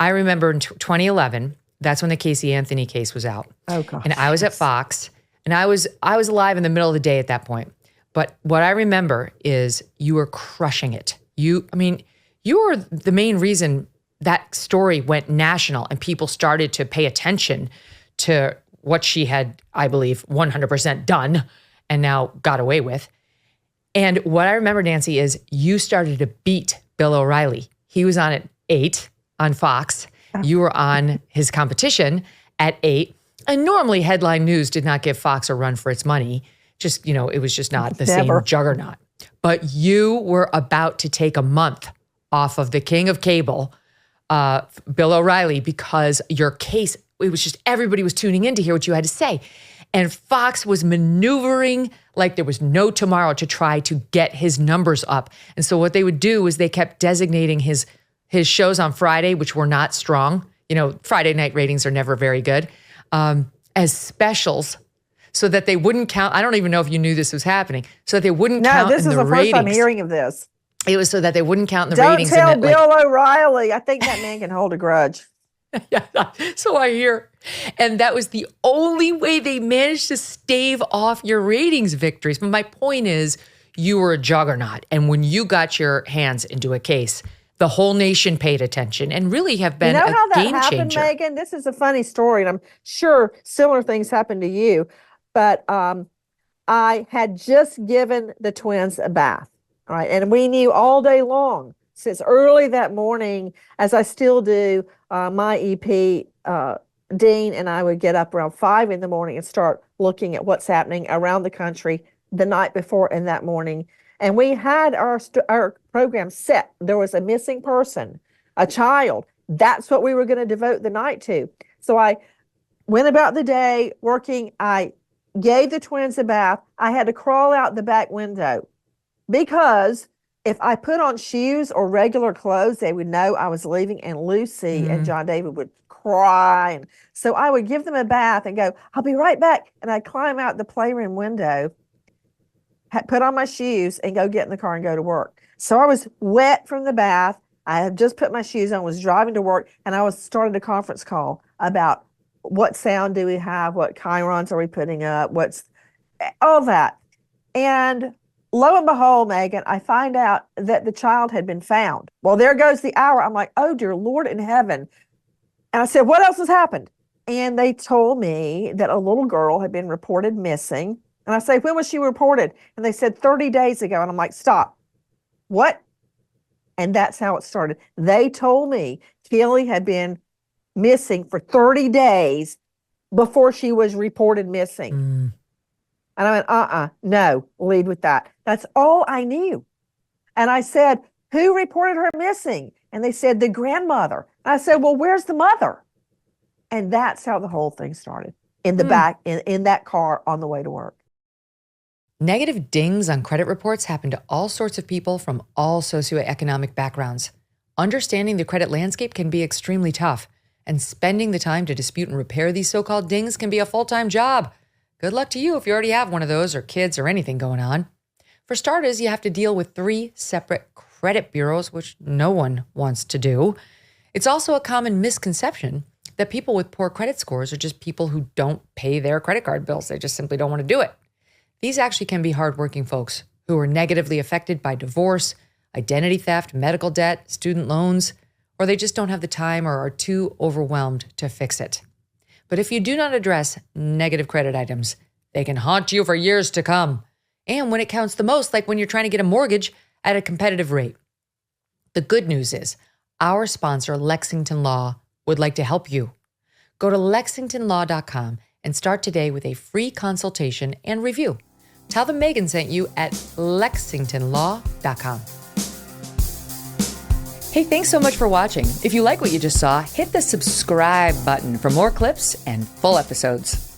I remember in 2011, that's when the Casey Anthony case was out. Oh, gosh. And I was at Fox, and I was alive in the middle of the day at that point. But what I remember is you were crushing it. You were the main reason that story went national and people started to pay attention to what she had, I believe, 100% done and now got away with. And what I remember, Nancy, is you started to beat Bill O'Reilly. He was on at 8 on Fox. You were on his competition at 8. And normally headline news did not give Fox a run for its money. Just, it was just not the same juggernaut. But you were about to take a month off of the king of cable, Bill O'Reilly, because your case, it was just everybody was tuning in to hear what you had to say. And Fox was maneuvering like there was no tomorrow to try to get his numbers up. And so what they would do is they kept designating his shows on Friday, which were not strong. Friday night ratings are never very good, as specials so that they wouldn't count. I don't even know if you knew this was happening. So that they wouldn't count in the ratings. No, this is the first time hearing of this. It was so that they wouldn't count in the Don't ratings. Don't tell Bill O'Reilly. I think that man can hold a grudge. Yeah, so I hear. And that was the only way they managed to stave off your ratings victories. But my point is, you were a juggernaut. And when you got your hands into a case, the whole nation paid attention and really have been a game changer. You know how that happened, Megyn? This is a funny story, and I'm sure similar things happened to you. But I had just given the twins a bath, right? And we knew all day long, since early that morning, as I still do, my EP, Dean, and I would get up around 5 in the morning and start looking at what's happening around the country the night before and that morning. And we had our program set. There was a missing person, a child. That's what we were going to devote the night to. So I went about the day working. I gave the twins a bath. I had to crawl out the back window because if I put on shoes or regular clothes, they would know I was leaving, and Lucy and John David would cry. And so I would give them a bath and go, I'll be right back. And I'd climb out the playroom window, put on my shoes, and go get in the car and go to work. So I was wet from the bath. I had just put my shoes on, was driving to work, and I started a conference call about what sound do we have, what chyrons are we putting up, what's all that. And lo and behold, Megyn, I find out that the child had been found. Well, there goes the hour. I'm like, oh, dear Lord in heaven. And I said, what else has happened? And they told me that a little girl had been reported missing. And I say, when was she reported? And they said 30 days ago. And I'm like, stop. What? And that's how it started. They told me Kelly had been missing for 30 days before she was reported missing. And I went, no, lead with that. That's all I knew. And I said, who reported her missing? And they said, the grandmother. And I said, well, where's the mother? And that's how the whole thing started, in the back, in that car on the way to work. Negative dings on credit reports happen to all sorts of people from all socioeconomic backgrounds. Understanding the credit landscape can be extremely tough, and spending the time to dispute and repair these so-called dings can be a full-time job. Good luck to you if you already have one of those, or kids, or anything going on. For starters, you have to deal with 3 separate credit bureaus, which no one wants to do. It's also a common misconception that people with poor credit scores are just people who don't pay their credit card bills. They just simply don't want to do it. These actually can be hardworking folks who are negatively affected by divorce, identity theft, medical debt, student loans, or they just don't have the time or are too overwhelmed to fix it. But if you do not address negative credit items, they can haunt you for years to come. And when it counts the most, like when you're trying to get a mortgage at a competitive rate. The good news is our sponsor, Lexington Law, would like to help you. Go to lexingtonlaw.com and start today with a free consultation and review. Tell them Megyn sent you at lexingtonlaw.com. Hey, thanks so much for watching. If you like what you just saw, hit the subscribe button for more clips and full episodes.